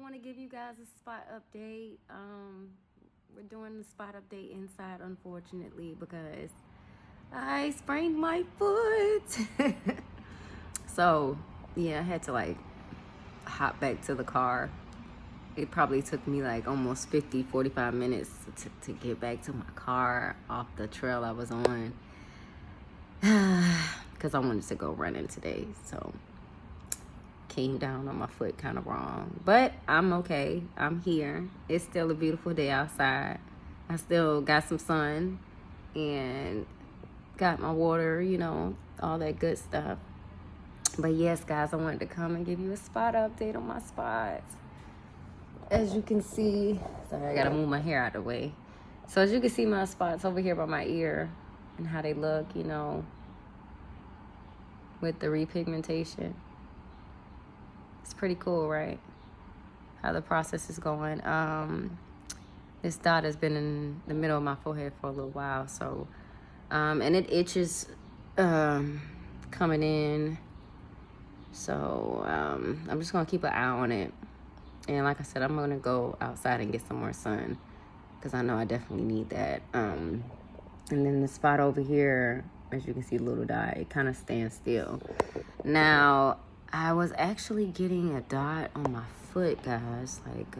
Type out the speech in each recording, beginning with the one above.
want to give you guys a spot update. We're doing the spot update inside, unfortunately, because I sprained my foot. So, yeah, I had to like hop back to the car. It probably took me like almost 45 minutes to get back to my car off the trail I was on. Because I wanted to go running today. So, came down on my foot kind of wrong. But I'm okay. I'm here. It's still a beautiful day outside. I still got some sun and got my water, you know, all that good stuff. But yes, guys, I wanted to come and give you a spot update on my spots. As you can see, sorry, I gotta move my hair out of the way. So as you can see my spots over here by my ear and how they look, you know, with the repigmentation. It's pretty cool, right? How the process is going. This dot has been in the middle of my forehead for a little while, so and it itches coming in. So I'm just gonna keep an eye on it. And like I said, I'm gonna go outside and get some more sun because I know I definitely need that. And then the spot over here, as you can see, little dot, it kind of stands still. Now, I was actually getting a dot on my foot, guys, like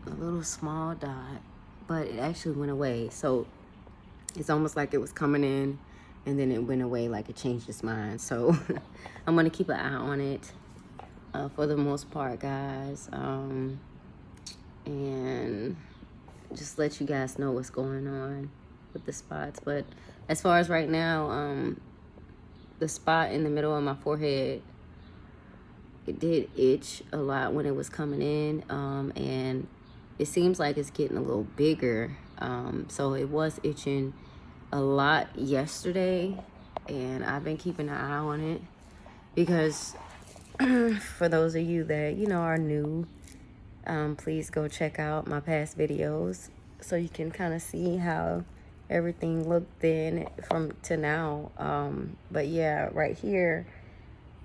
a little small dot, but it actually went away. So it's almost like it was coming in and then it went away, like it changed its mind. So I'm gonna keep an eye on it for the most part, guys, and just let you guys know what's going on with the spots. But as far as right now, the spot in the middle of my forehead, it did itch a lot when it was coming in, and it seems like it's getting a little bigger. So it was itching a lot yesterday, and I've been keeping an eye on it because for those of you that, you know, are new, please go check out my past videos so you can kind of see how everything looked then from to now. But yeah, right here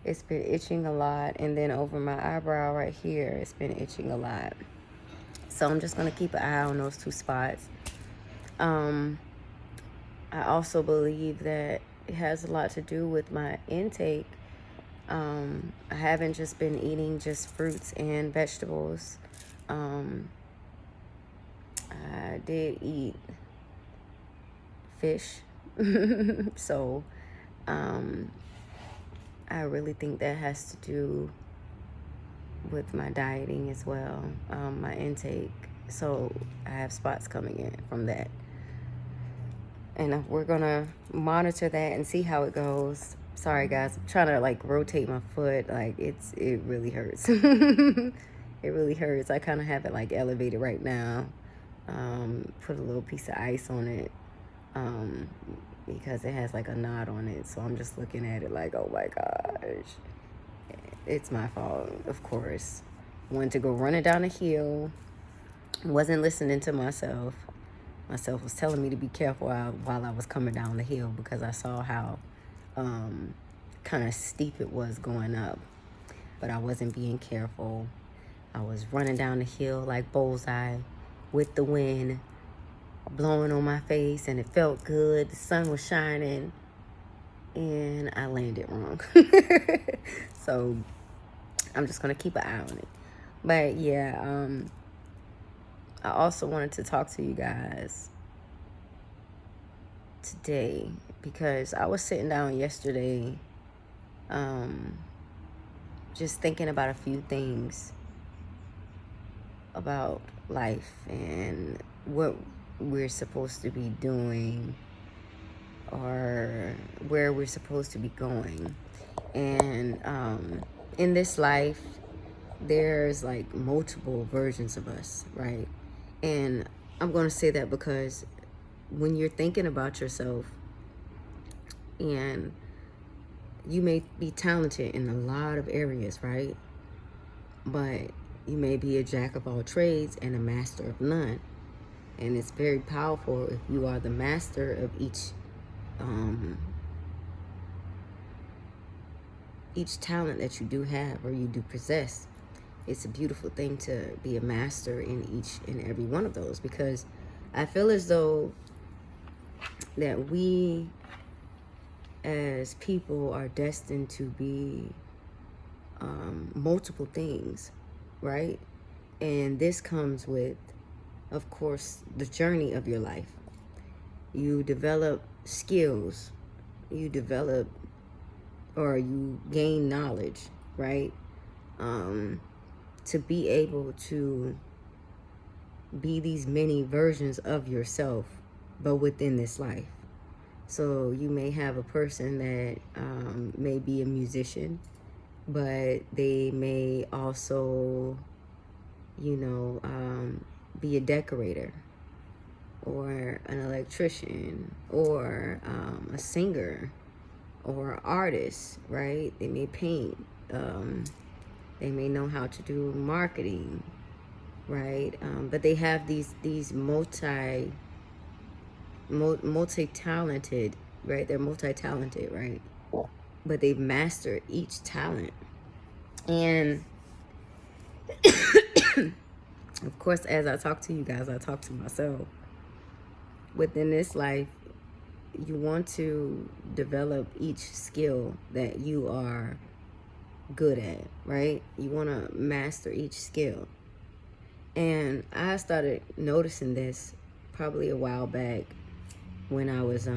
it's been itching a lot, and then over my eyebrow right here it's been itching a lot. So I'm just gonna keep an eye on those two spots. I also believe that it has a lot to do with my intake. I haven't just been eating just fruits and vegetables. I did eat fish. So I really think that has to do with my dieting as well, my intake. So I have spots coming in from that. And we're gonna monitor that and see how it goes. Sorry guys, I'm trying to like rotate my foot. Like it really hurts. It really hurts. I kind of have it like elevated right now. Put a little piece of ice on it because it has like a knot on it. So I'm just looking at it like, oh my gosh. It's my fault, of course. Wanted to go running down a hill. Wasn't listening to myself. Myself was telling me to be careful while I was coming down the hill because I saw how kind of steep it was going up. But I wasn't being careful. I was running down the hill like bullseye with the wind blowing on my face, and it felt good. The sun was shining, and I landed wrong. So I'm just gonna keep an eye on it. But yeah, I also wanted to talk to you guys today because I was sitting down yesterday just thinking about a few things about life and what we're supposed to be doing or where we're supposed to be going. And in this life, there's like multiple versions of us, right? And I'm going to say that because when you're thinking about yourself, and you may be talented in a lot of areas, right? But you may be a jack of all trades and a master of none. And it's very powerful if you are the master of each each talent that you do have or you do possess, it's a beautiful thing to be a master in each and every one of those, because I feel as though that we as people are destined to be multiple things, right? And this comes with, of course, the journey of your life. You develop skills, you develop or you gain knowledge, right? To be able to be these many versions of yourself, but within this life. So you may have a person that may be a musician, but they may also, you know, be a decorator or an electrician or a singer or artist, right? They may paint. They may know how to do marketing, right? But they have these multi-talented, right? They're multi-talented, right? But they've mastered each talent. And of course, as I talk to you guys, I talk to myself. Within this life, you want to develop each skill that you are good at, right? You want to master each skill. And I started noticing this probably a while back when I was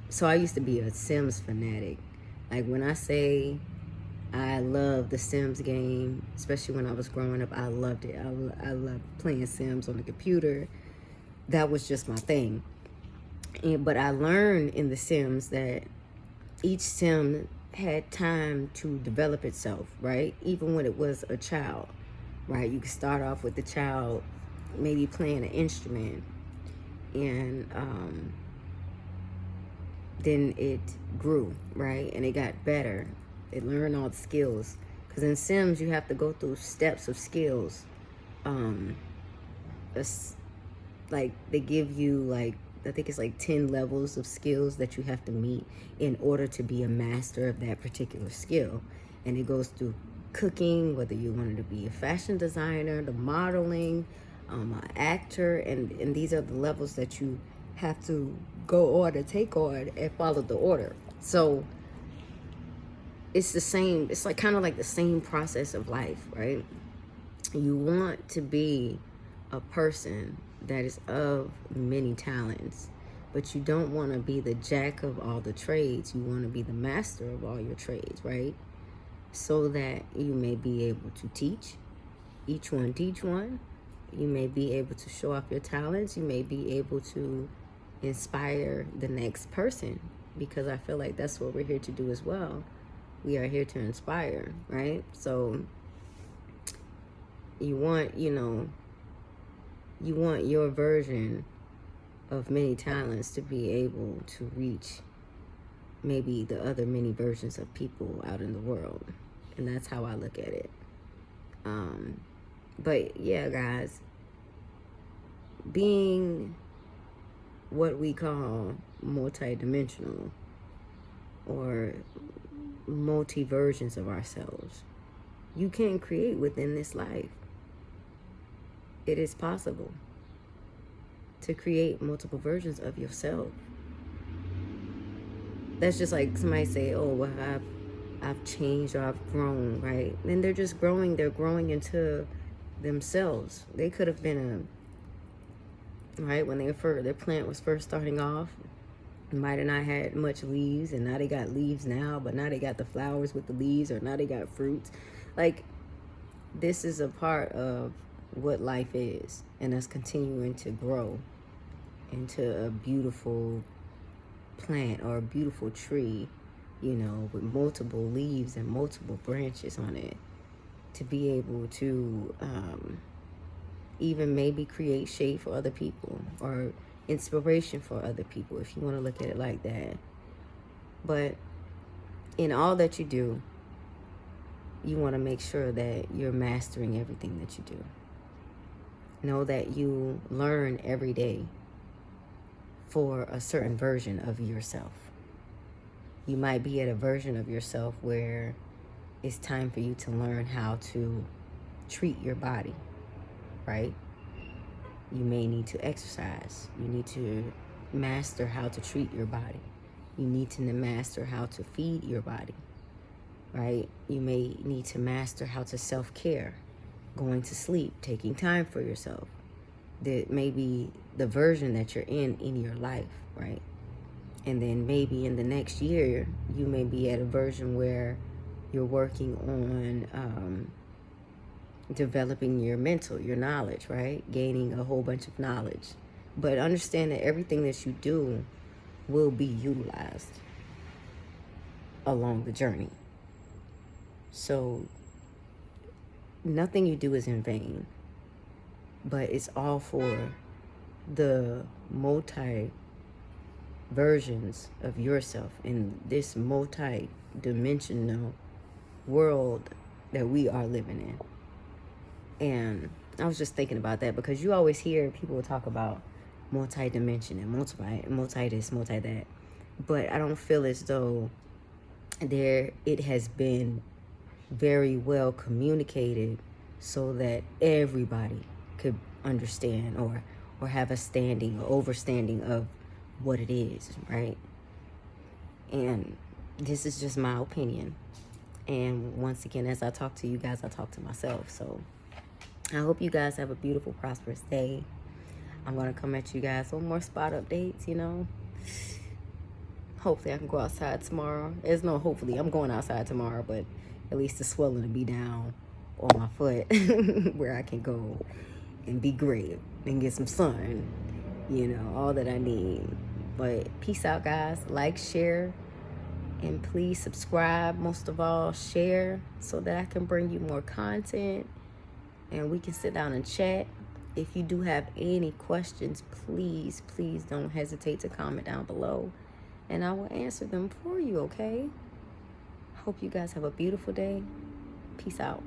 so I used to be a Sims fanatic. Like, when I say I love the Sims game, especially when I was growing up, I loved it. I loved playing Sims on the computer. That was just my thing. But I learned in the Sims that each Sim had time to develop itself, right? Even when it was a child, right? You could start off with the child maybe playing an instrument, and then it grew, right? And it got better. It learned all the skills. Because in Sims, you have to go through steps of skills. Like, they give you, like, I think it's like 10 levels of skills that you have to meet in order to be a master of that particular skill. And it goes through cooking, whether you wanted to be a fashion designer, the modeling, an actor, and these are the levels that you have to go on and take on and follow the order. So it's the same, it's like kind of like the same process of life, right? You want to be a person that is of many talents, but you don't want to be the jack of all the trades. You want to be the master of all your trades, right? So that you may be able to teach one. You may be able to show off your talents. You may be able to inspire the next person, because I feel like that's what we're here to do as well. We are here to inspire, right? So you want, you want your version of many talents to be able to reach maybe the other many versions of people out in the world. And that's how I look at it. But yeah, guys, being what we call multidimensional or multi versions of ourselves, you can create within this life. It is possible to create multiple versions of yourself. That's just like somebody say, oh, well, I've changed or I've grown, right? Then they're just growing. They're growing into themselves. They could have been right, when their plant was first starting off, might have not had much leaves, and now they got leaves now, but now they got the flowers with the leaves, or now they got fruits. Like, this is a part of what life is, and us continuing to grow into a beautiful plant or a beautiful tree, with multiple leaves and multiple branches on it, to be able to even maybe create shade for other people or inspiration for other people, if you want to look at it like that. But in all that you do, you want to make sure that you're mastering everything that you do. Know that you learn every day for a certain version of yourself. You might be at a version of yourself where it's time for you to learn how to treat your body, right? You may need to exercise. You need to master how to treat your body. You need to master how to feed your body, right? You may need to master how to self-care, going to sleep, taking time for yourself. That may be the version that you're in your life, right? And then maybe in the next year, you may be at a version where you're working on developing your mental, your knowledge, right? Gaining a whole bunch of knowledge. But understand that everything that you do will be utilized along the journey. So nothing you do is in vain, but it's all for the multi versions of yourself in this multi-dimensional world that we are living in. And I was just thinking about that, because you always hear people talk about multi-dimension and multi this, multi that, but I don't feel as though it has been very well communicated so that everybody could understand or have a standing or overstanding of what it is, right? And this is just my opinion. And once again, as I talk to you guys, I talk to myself. So I hope you guys have a beautiful, prosperous day. I'm going to come at you guys with more spot updates, you know. Hopefully I can go outside tomorrow. There's no hopefully. I'm going outside tomorrow, but at least the swelling will be down on my foot where I can go and be great and get some sun, you know, all that I need. But peace out, guys. Like, share, and please subscribe. Most of all, share so that I can bring you more content and we can sit down and chat. If you do have any questions, please don't hesitate to comment down below and I will answer them for you, okay? Hope you guys have a beautiful day. Peace out.